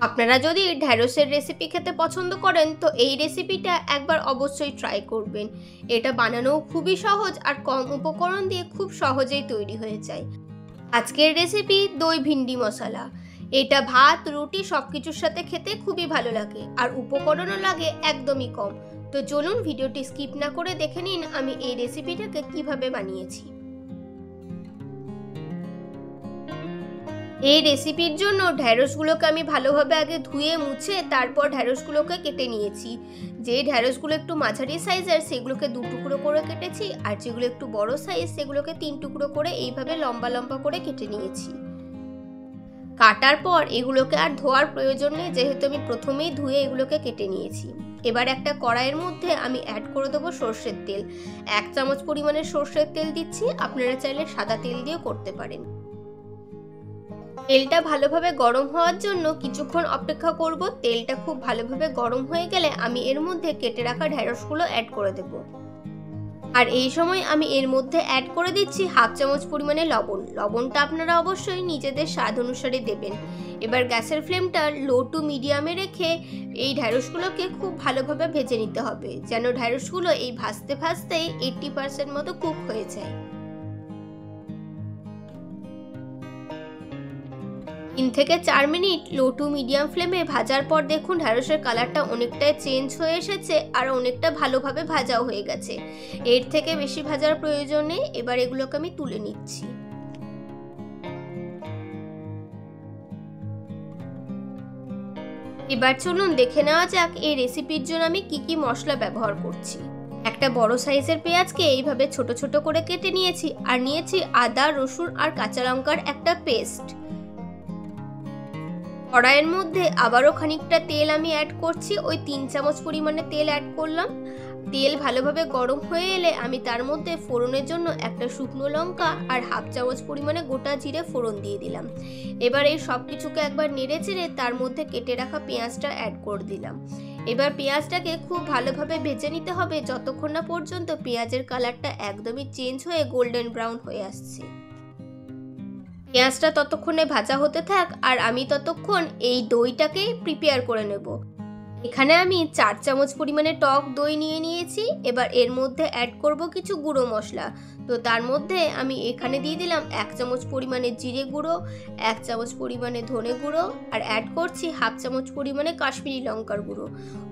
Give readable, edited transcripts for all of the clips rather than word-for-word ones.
আপনারা যদি ঢ্যাঁড়সের রেসিপি খেতে পছন্দ করেন তো এই রেসিপিটা একবার অবশ্যই ট্রাই করবেন। এটা বানানোও খুবই সহজ আর কম উপকরণ দিয়ে খুব সহজেই তৈরি হয়ে যায়। আজকের রেসিপি দই ভিন্ডি মশলা। এটা ভাত, রুটি সব কিছুর সাথে খেতে খুবই ভালো লাগে আর উপকরণও লাগে একদমই কম। তো চলুন ভিডিওটি স্কিপ না করে দেখে নিন আমি এই রেসিপিটাকে কিভাবে বানিয়েছি। এই রেসিপির জন্য ঢ্যাঁড়সগুলোকে আমি ভালোভাবে আগে ধুয়ে মুছে তারপর ঢ্যাঁড়সগুলোকে কেটে নিয়েছি। যে ঢ্যাঁড়সগুলো একটু মাঝারি সাইজের সেগুলোকে 2 টুকরো করে কেটেছি, আর যেগুলো একটু বড় সাইজ সেগুলোকে 3 টুকরো করে এইভাবে লম্বা লম্বা করে কেটে নিয়েছি। কাটার পর এগুলোকে আর ধোয়ার প্রয়োজন নেই, যেহেতু আমি প্রথমেই ধুয়ে এগুলোকে কেটে নিয়েছি। এবার একটা কড়াইয়ের মধ্যে আমি অ্যাড করে দেবো সর্ষের তেল। 1 চামচ পরিমাণের সর্ষের তেল দিচ্ছি, আপনারা চাইলে সাদা তেল দিয়েও করতে পারেন। তেলটা ভালোভাবে গরম হওয়ার জন্য কিছুক্ষণ অপেক্ষা করব। তেলটা খুব ভালোভাবে গরম হয়ে গেলে আমি এর মধ্যে কেটে রাখা ঢ্যাঁড়সগুলো অ্যাড করে দেব। আর এই সময় আমি এর মধ্যে অ্যাড করে দিচ্ছি 1/2 চামচ পরিমাণে লবণ। লবণটা আপনারা অবশ্যই নিজেদের স্বাদ অনুসারে দেবেন। এবার গ্যাসের ফ্লেমটা লো টু মিডিয়ামে রেখে এই ঢ্যাঁড়সগুলোকে খুব ভালোভাবে ভেজে নিতে হবে, যেন ঢ্যাঁড়সগুলো এই ভাজতে ভাজতেই 80% মতো কুক হয়ে যায়। 3 থেকে 4 মিনিট লো টু মিডিয়াম ফ্লেমে ভাজার পর দেখুন ঢ্যাঁড়সের কালারটা অনেকটাই চেঞ্জ হয়ে এসেছে আর অনেকটা ভালোভাবে ভাজাও হয়ে গেছে। এর থেকে বেশি ভাজার প্রয়োজন নেই। এবার এগুলোকে আমি তুলে নিচ্ছি। এবার চলুন দেখে নেওয়া যাক এই রেসিপির জন্য আমি কি কি মশলা ব্যবহার করছি। একটা বড় সাইজের পেঁয়াজকে এইভাবে ছোট ছোট করে কেটে নিয়েছি, আর নিয়েছি আদা, রসুন আর কাঁচা লঙ্কার একটা পেস্ট। কড়াইয়ের মধ্যে আবারও খানিকটা তেল আমি অ্যাড করছি, ওই 3 চামচ পরিমাণে তেল অ্যাড করলাম। তেল ভালোভাবে গরম হয়ে এলে আমি তার মধ্যে ফোড়নের জন্য একটা শুকনো লঙ্কা আর 1/2 চামচ পরিমাণে গোটা জিরে ফোড়ন দিয়ে দিলাম। এবার এই সব কিছুকে একবার নেড়ে চেড়ে তার মধ্যে কেটে রাখা পেঁয়াজটা অ্যাড করে দিলাম। এবার পেঁয়াজটাকে খুব ভালোভাবে ভেজে নিতে হবে যতক্ষণ না পর্যন্ত পেঁয়াজের কালারটা একদমই চেঞ্জ হয়ে গোল্ডেন ব্রাউন হয়ে আসছে। পেঁয়াজটা ততক্ষণে ভাজা হতে থাক আর আমি ততক্ষণ এই দইটাকে প্রিপেয়ার করে নেব। এখানে আমি 4 চামচ পরিমাণে টক দই নিয়ে নিয়েছি। এবার এর মধ্যে অ্যাড করব কিছু গুঁড়ো মশলা। তো তার মধ্যে আমি এখানে দিয়ে দিলাম 1 চামচ পরিমাণে জিরে গুঁড়ো, 1 চামচ পরিমাণে ধনে গুঁড়ো, আর অ্যাড করছি 1/2 চামচ পরিমাণে কাশ্মীরি লঙ্কার গুঁড়ো।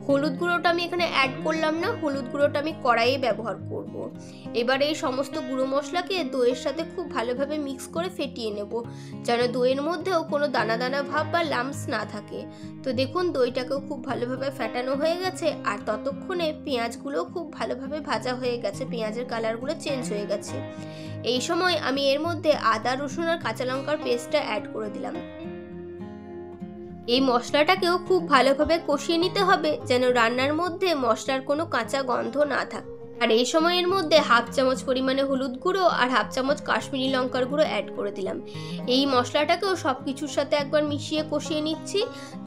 হলুদ গুঁড়োটা আমি এখানে অ্যাড করলাম না, হলুদ গুঁড়োটা আমি কড়াইয়ে ব্যবহার করব। এবার এই সমস্ত গুঁড়ো মশলাকে দইয়ের সাথে খুব ভালোভাবে মিক্স করে ফেটিয়ে নেব, যেন দইয়ের মধ্যেও কোনো দানা দানা ভাব বা লাম্পস না থাকে। তো দেখুন দইটাকেও খুব ভালোভাবে ফেটানো হয়ে গেছে, আর ততক্ষণে পেঁয়াজগুলো খুব ভালোভাবে ভাজা হয়ে গেছে, পেঁয়াজের কালারগুলো চেঞ্জ হয়ে গেছে। এই সময় আমি এর মধ্যে আদা, রসুন আর কাঁচা লঙ্কার পেস্টটা অ্যাড করে দিলাম। এই মশলাটাকেও খুব ভালোভাবে কষিয়ে নিতে হবে, যেন রান্নার মধ্যে মশলার কোনো কাঁচা গন্ধ না থাকে। আর এই সময়ের মধ্যে 1/2 চামচ পরিমাণে হলুদ গুঁড়ো আর 1/2 চামচ কাশ্মীরি লঙ্কার গুঁড়ো অ্যাড করে দিলাম। এই মশলাটাকেও সব কিছুর সাথে একবার মিশিয়ে কষিয়ে নিচ্ছি।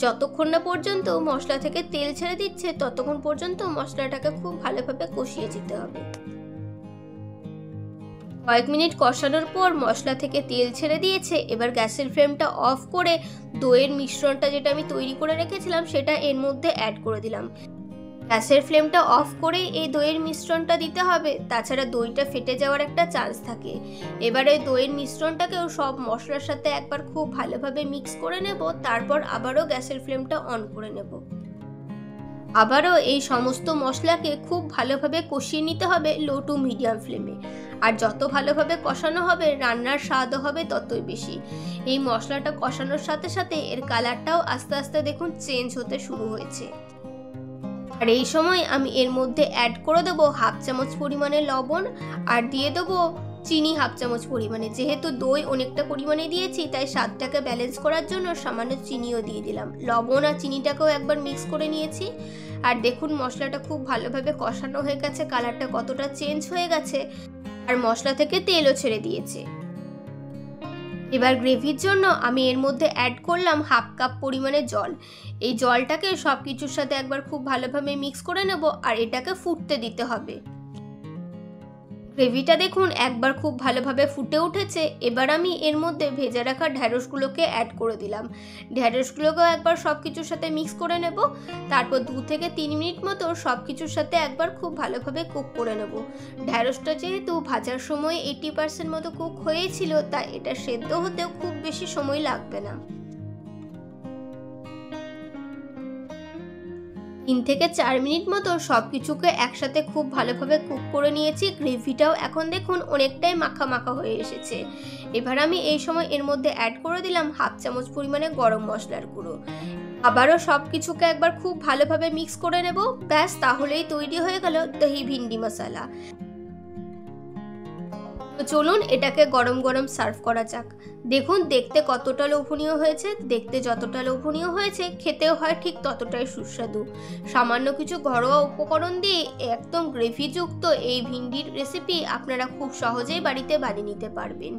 যতক্ষণ না পর্যন্ত মশলা থেকে তেল ছেড়ে দিচ্ছে ততক্ষণ পর্যন্ত মশলাটাকে খুব ভালোভাবে কষিয়ে যেতে হবে। কয়েক মিনিট কষানোর পর মশলা থেকে তেল ছেড়ে দিয়েছে। এবার গ্যাসের ফ্লেমটা অফ করে দইয়ের মিশ্রণটা যেটা আমি তৈরি করে রেখেছিলাম সেটা এর মধ্যে অ্যাড করে দিলাম। গ্যাসের ফ্লেমটা অফ করে এই দইয়ের মিশ্রণটা দিতে হবে, তাছাড়া দইটা ফেটে যাওয়ার একটা চান্স থাকে। এবারে দইয়ের মিশ্রণটাকেও সব মশলার সাথে একবার খুব ভালোভাবে মিক্স করে নেব, তারপর আবারও গ্যাসের ফ্লেমটা অন করে নেব। আবারও এই সমস্ত মশলাকে খুব ভালোভাবে কষিয়ে নিতে হবে লো টু মিডিয়াম ফ্লেমে। আর যত ভালোভাবে কষানো হবে রান্নার স্বাদও হবে ততই বেশি। এই মশলাটা কষানোর সাথে সাথে এর কালারটাও আস্তে আস্তে দেখুন চেঞ্জ হতে শুরু হয়েছে। আর এই সময় আমি এর মধ্যে অ্যাড করে দেবো 1/2 চামচ পরিমাণে লবণ, আর দিয়ে দেবো চিনি 1/2 চামচ পরিমাণে। যেহেতু দই অনেকটা পরিমাণে দিয়েছি তাই স্বাদটাকে ব্যালেন্স করার জন্য সামান্য চিনিও দিয়ে দিলাম। লবণ আর চিনিটাকেও একবার মিক্স করে নিয়েছি। আর দেখুন মশলাটা খুব ভালোভাবে কষানো হয়ে গেছে, কালারটা কতটা চেঞ্জ হয়ে গেছে, আর মশলা থেকে তেলও ছেড়ে দিয়েছে। এবার গ্রেভির জন্য আমি এর মধ্যে অ্যাড করলাম 1/2 কাপ পরিমাণে জল। এই জলটাকে সব কিছুর সাথে একবার খুব ভালোভাবে মিক্স করে নেব, আর এটাকে ফুটতে দিতে হবে। গ্রেভিটা দেখুন একবার খুব ভালোভাবে ফুটে উঠেছে। এবার আমি এর মধ্যে ভেজে রাখা ঢ্যাঁড়সগুলোকে অ্যাড করে দিলাম। ঢ্যাঁড়সগুলোকেও একবার সব কিছুর সাথে মিক্স করে নেব। তারপর 2 থেকে 3 মিনিট মতো সব কিছুর সাথে একবার খুব ভালোভাবে কুক করে নেব। ঢ্যাঁড়সটা যেহেতু ভাজার সময় 80% মতো কুক হয়েছিল, তাই এটা সেদ্ধ হতেও খুব বেশি সময় লাগবে না। 3 থেকে 4 মিনিট মতো সব কিছুকে একসাথে খুব ভালোভাবে কুক করে নিয়েছি। গ্রেভিটাও এখন দেখুন অনেকটাই মাখা মাখা হয়ে এসেছে। এবার আমি এই সময় এর মধ্যে অ্যাড করে দিলাম 1/2 চামচ পরিমাণে গরম মশলার গুঁড়ো। আবারও সব কিছুকে একবার খুব ভালোভাবে মিক্স করে নেব। ব্যাস, তাহলেই তৈরি হয়ে গেল দহি ভিন্ডি মশলা। তো চলুন এটাকে গরম গরম সার্ভ করা যাক। দেখুন দেখতে কতটা লোভনীয় হয়েছে। দেখতে যতটা লোভনীয় হয়েছে, খেতেও হয় ঠিক ততটাই সুস্বাদু। সামান্য কিছু ঘরোয়া উপকরণ দিয়ে একদম গ্রেভিযুক্ত এই ভিন্ডির রেসিপি আপনারা খুব সহজেই বাড়িতে বানিয়ে নিতে পারবেন।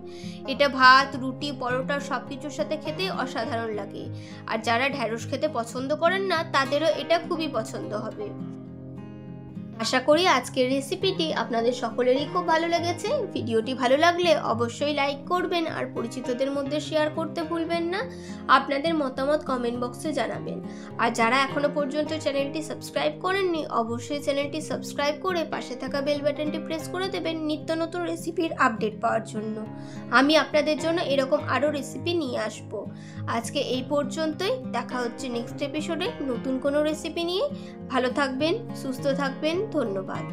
এটা ভাত, রুটি, পরোটা সব কিছুর সাথে খেতে অসাধারণ লাগে। আর যারা ঢ্যাঁড়স খেতে পছন্দ করেন না, তাদেরও এটা খুবই পছন্দ হবে। আশা করি আজকের রেসিপিটি আপনাদের সকলেরই খুব ভালো লেগেছে। ভিডিওটি ভালো লাগলে অবশ্যই লাইক করবেন আর পরিচিতদের মধ্যে শেয়ার করতে ভুলবেন না। আপনাদের মতামত কমেন্ট বক্সে জানাবেন। আর যারা এখনো পর্যন্ত চ্যানেলটি সাবস্ক্রাইব করেননি, অবশ্যই চ্যানেলটি সাবস্ক্রাইব করে পাশে থাকা বেল বাটনটি প্রেস করে দেবেন নিত্য নতুন রেসিপির আপডেট পাওয়ার জন্য। আমি আপনাদের জন্য এরকম আরও রেসিপি নিয়ে আসব। আজকে এই পর্যন্তই। দেখা হচ্ছে নেক্সট এপিসোডে নতুন কোনো রেসিপি নিয়ে। ভালো থাকবেন, সুস্থ থাকবেন। ধন্যবাদ।